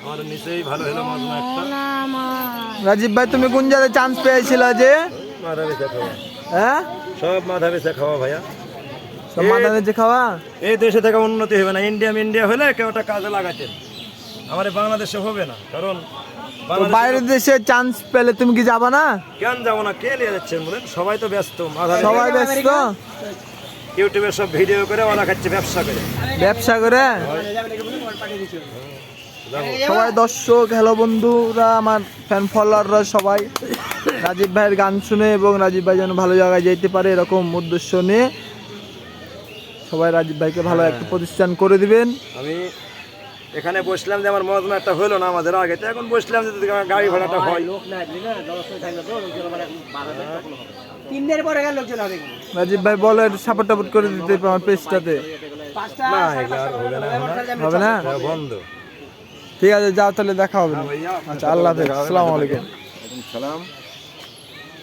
আমার নিচেই ভালো হলো মাজমা একটা। রাজীব ভাই তুমি কোন জায়গায় চান্স পেয়েছিল যে? মাথা বেচা খাওয়া, হ্যাঁ, সব মাথা বেচা খাওয়া ভাইয়া। সব মাথা বেঁচে খাওয়া। এই দেশে থেকে উন্নতি হবে না, ইন্ডিয়া হলে কেউ একটা কাজে লাগাতেন, আমার এই বাংলাদেশে হবে না। কারণ তো বাংলাদেশে বাইরের দেশে চান্স পেলে তুমি কি যাবা না? কেন যাবো না, কে নিয়ে যাচ্ছেন বলেন? সবাই তো ব্যস্ত, সবাই ব্যস্ত, ইউটিউবে সব ভিডিও করে ওরা খাচ্ছে ব্যবসা করে। ব্যবসা করে। সবাই দর্শক, হ্যালো বন্ধুরা, আমার ফ্যান ফলোয়াররা সবাই রাজীব ভাইয়ের গান শুনে এবং রাজীব ভাই যেন ভালো জায়গায় যেতে পারে এরকম উদ্দেশ্য নিয়ে সবাই রাজীব ভাইকে ভালো একটা প্রতিষ্ঠান করে দিবেন। আমি এখানে বসলাম যে আমার মজমা একটা হলো না আমাদের আগে, তো এখন বসলাম যে যদি আমার গাড়ি ভাড়াটা হয়। রাজীব ভাই বলে সাপোর্ট টাপোর্ট করে দিতে আমার পেজটাতে। না এগুলো আর হবে না, হবে না? এটা বন্ধ। ঠিক আছে, যাও তাহলে দেখা হবে না। আচ্ছা, আল্লাহ হাফেজ, আসসালামু আলাইকুম। সালাম।